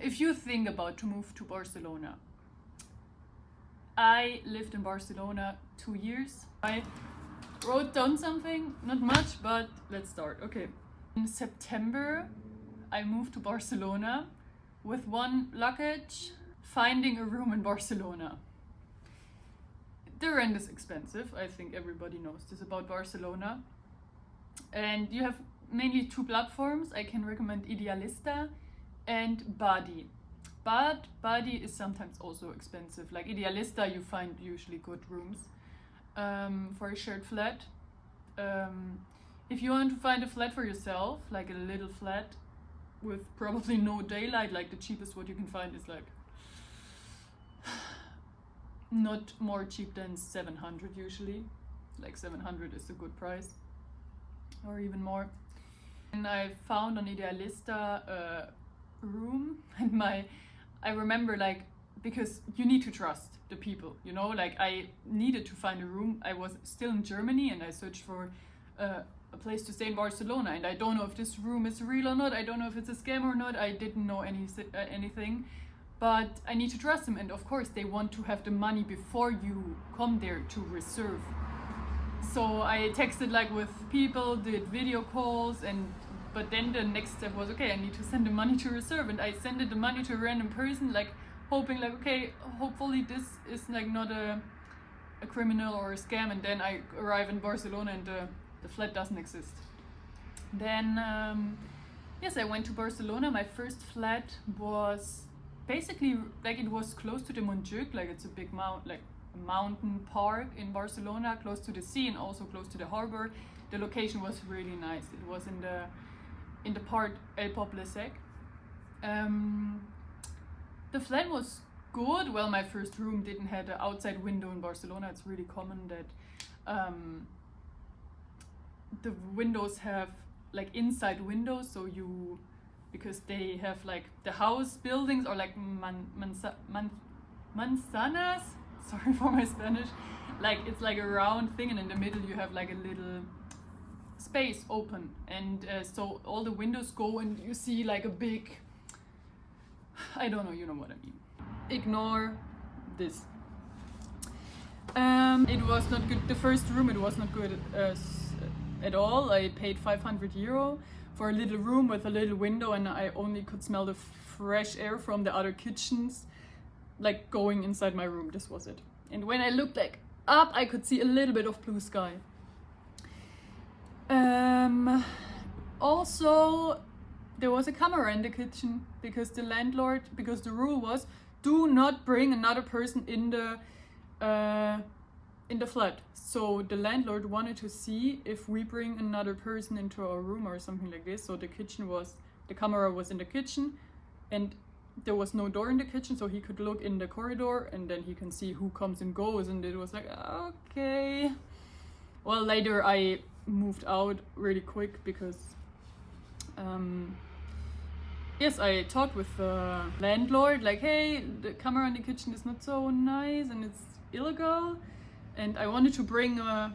If you think about to move to Barcelona, I lived in Barcelona 2 years. I wrote down something, not much, but let's start. Okay. In September, I moved to Barcelona with one luggage, finding a room in Barcelona. The rent is expensive. I think everybody knows this about Barcelona. And you have mainly two platforms. I can recommend Idealista and Badi. But Badi is sometimes also expensive. Like Idealista, you find usually good rooms for a shared flat. If you want to find a flat for yourself, like a little flat with probably no daylight, like the cheapest what you can find is like not more cheap than 700 usually. Like 700 is a good price, or even more. And I found on Idealista a room, and I remember, like, because you need to trust the people, you know, like I needed to find a room. I was still in Germany and I searched for a place to stay in Barcelona, and I don't know if this room is real or not. I don't know if it's a scam or not. I didn't know anything, but I need to trust them, and of course they want to have the money before you come there to reserve. So I texted like with people, did video calls, but then the next step was, okay, I need to send the money to reserve, and I sent the money to a random person, like hoping like, okay, hopefully this is like not a criminal or a scam. And then I arrive in Barcelona and the flat doesn't exist. Then yes, I went to Barcelona. My first flat was basically like, it was close to the Montjuic, like it's a big mountain park in Barcelona, close to the sea and also close to the harbor. The location was really nice. It was in the part El Poble Sec. The flat was good. Well, my first room didn't have an outside window in Barcelona. It's really common that the windows have like inside windows, so because they have like the house buildings or like manzanas, sorry for my Spanish, like it's like a round thing, and in the middle you have like a little space open, and so all the windows go and you see like a big, I don't know, you know what I mean. Ignore this. It was not good. The first room, it was not good at all. I paid 500 euro for a little room with a little window, and I only could smell the fresh air from the other kitchens like going inside my room. This was it. And when I looked like up, I could see a little bit of blue sky. Also, there was a camera in the kitchen because the rule was, do not bring another person in the flat. So the landlord wanted to see if we bring another person into our room or something like this. So the camera was in the kitchen, and there was no door in the kitchen, so he could look in the corridor and then he can see who comes and goes. And it was like, okay. Well, later I moved out really quick because yes, I talked with the landlord like, hey, the camera in the kitchen is not so nice and it's illegal, and I wanted to bring a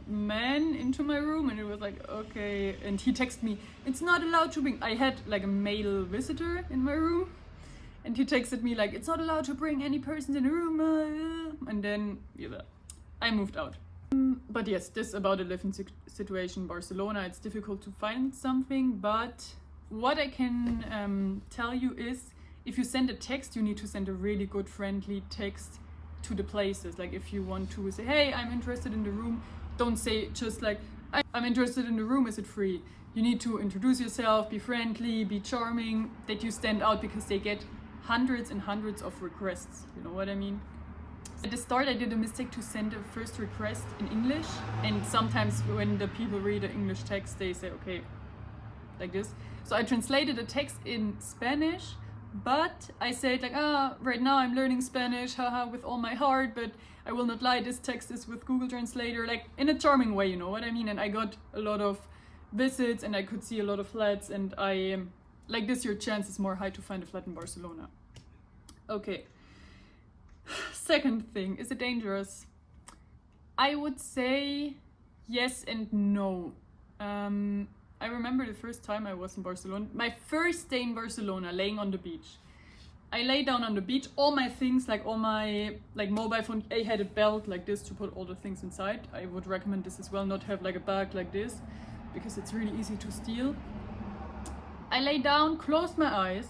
man into my room, and it was like, okay. And he texted me, it's not allowed to bring, I had like a male visitor in my room, and he texted me like, it's not allowed to bring any person in the room, and then yeah, I moved out. But yes, this about a living situation in Barcelona. It's difficult to find something, but what I can tell you is, if you send a text, you need to send a really good friendly text to the places. Like if you want to say, hey, I'm interested in the room, don't say just like, I'm interested in the room, is it free? You need to introduce yourself, be friendly, be charming, that you stand out, because they get hundreds and hundreds of requests, you know what I mean? At the start I did a mistake to send a first request in English, and sometimes when the people read the English text they say, okay, like this. So I translated the text in Spanish, but I said like, right now I'm learning Spanish, haha, with all my heart, but I will not lie, this text is with Google Translator, like in a charming way, you know what I mean? And I got a lot of visits and I could see a lot of flats, and I like this, your chance is more high to find a flat in Barcelona. Okay. Second thing, is it dangerous? I would say yes and no. I remember the first time I was in Barcelona, my first day in Barcelona, laying on the beach. I lay down on the beach, all my things, like all my like mobile phone, I had a belt like this to put all the things inside. I would recommend this as well, not have like a bag like this, because it's really easy to steal. I lay down, closed my eyes,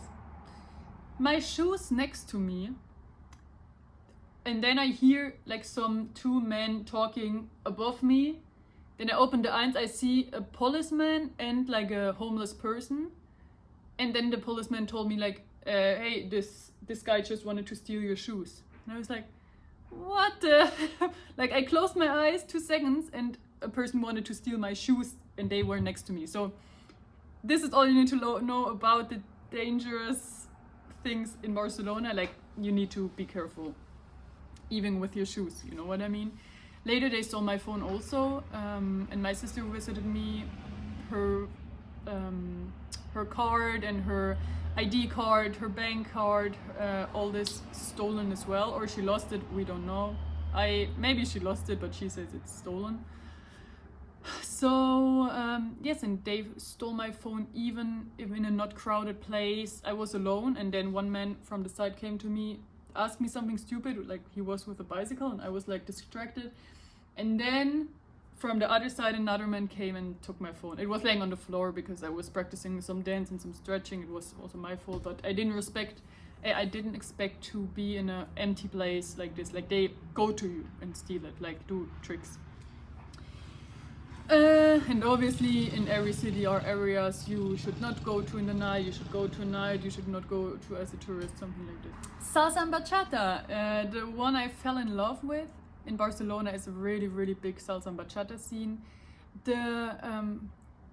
my shoes next to me, and then I hear like some two men talking above me. Then I open the eyes, I see a policeman and like a homeless person. And then the policeman told me like, hey, this guy just wanted to steal your shoes. And I was like, what the? Like I closed my eyes 2 seconds and a person wanted to steal my shoes and they were next to me. So this is all you need to know about the dangerous things in Barcelona. Like you need to be careful, even with your shoes, you know what I mean? Later they stole my phone also, and my sister visited me, her card and her ID card, her bank card, all this stolen as well, or she lost it, we don't know. Maybe she lost it, but she says it's stolen. So yes, and they stole my phone even if in a not crowded place. I was alone, and then one man from the side came to me, asked me something stupid, like he was with a bicycle, and I was like distracted. And then from the other side another man came and took my phone. It was laying on the floor because I was practicing some dance and some stretching. It was also my fault, but I didn't expect to be in an empty place like this. Like they go to you and steal it, like do tricks. And obviously in every city are areas you should not go to in the night, you should go to night, you should not go to as a tourist, something like this. Salsa and bachata, the one I fell in love with in Barcelona is a really, really big salsa and bachata scene. The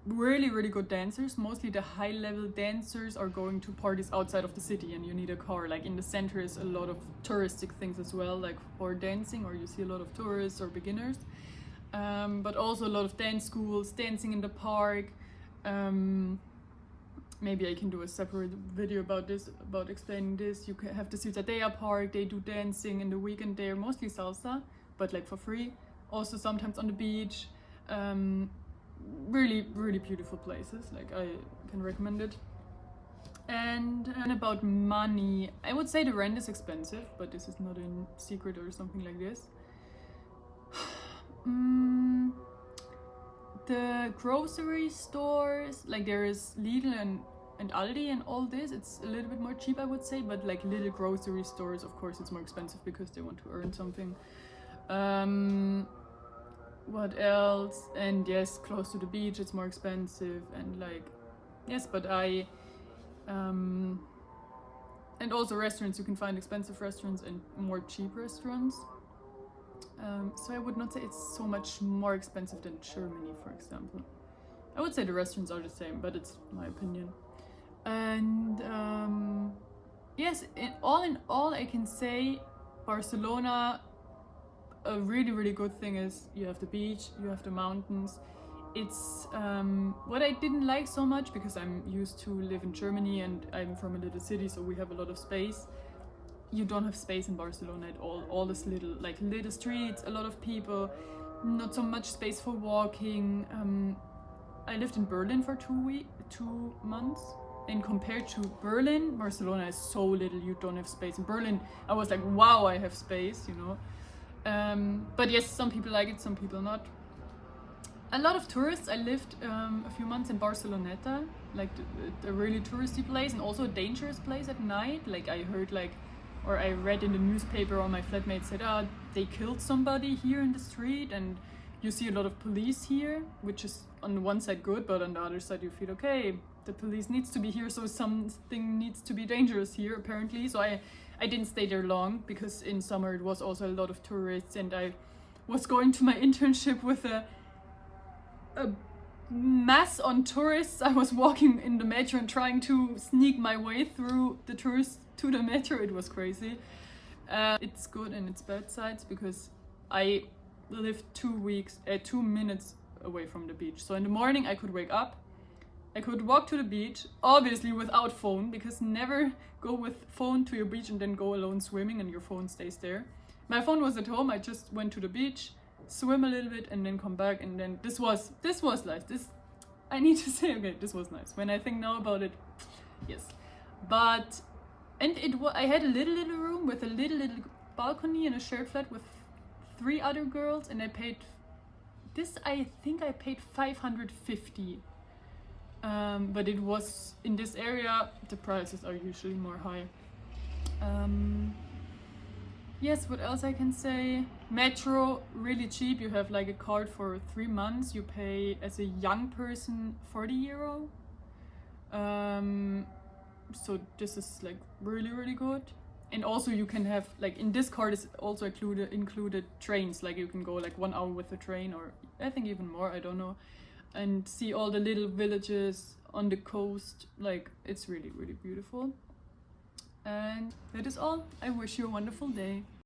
really, really good dancers, mostly the high level dancers, are going to parties outside of the city and you need a car. Like in the center is a lot of touristic things as well, like for dancing, or you see a lot of tourists or beginners. But also a lot of dance schools, dancing in the park. Maybe I can do a separate video about this, about explaining this. You can have the Ciutadella Park, they do dancing in the weekend there, mostly salsa, but like for free. Also sometimes on the beach. Really, really beautiful places, like I can recommend it. And about money, I would say the rent is expensive, but this is not a secret or something like this. The grocery stores, like there is Lidl and Aldi and all this, it's a little bit more cheap, I would say, but like little grocery stores, of course it's more expensive because they want to earn something. What else? And yes, close to the beach it's more expensive, and like yes, but and also restaurants, you can find expensive restaurants and more cheap restaurants. So I would not say it's so much more expensive than Germany, for example. I would say the restaurants are the same, but it's my opinion. And yes, in all I can say Barcelona, a really, really good thing is you have the beach, you have the mountains. It's what I didn't like so much, because I'm used to live in Germany and I'm from a little city, so we have a lot of space. You don't have space in Barcelona at all this little streets, a lot of people, not so much space for walking. I lived in Berlin for 2 months, and compared to Berlin, Barcelona is so little, you don't have space. In Berlin, I was like, wow, I have space, you know. But yes, some people like it, some people not. A lot of tourists. I lived a few months in Barceloneta, like a really touristy place, and also a dangerous place at night. Like I heard or I read in the newspaper, or my flatmate said, they killed somebody here in the street, and you see a lot of police here, which is on the one side good, but on the other side you feel, okay, the police needs to be here, so something needs to be dangerous here apparently. So I didn't stay there long, because in summer it was also a lot of tourists, and I was going to my internship with a mass on tourists. I was walking in the metro and trying to sneak my way through the tourists to the metro. It was crazy. It's good and it's bad sides, because I lived 2 minutes away from the beach. So in the morning I could wake up, I could walk to the beach, obviously without phone, because never go with phone to your beach and then go alone swimming and your phone stays there. My phone was at home. I just went to the beach, swim a little bit, and then come back. And then this was like this. I need to say, okay, this was nice. When I think now about it, yes. But, and I had a little room with a little balcony and a shared flat with 3 other girls, and I paid, this I think I paid 550. But it was, in this area, the prices are usually more high. Yes, what else I can say? Metro, really cheap. You have like a card for 3 months. You pay as a young person 40 euro. So this is like really good. And also you can have, like in this card is also included trains. Like you can go like 1 hour with the train, or I think even more, I don't know. And see all the little villages on the coast. Like it's really beautiful. And that is all. I wish you a wonderful day.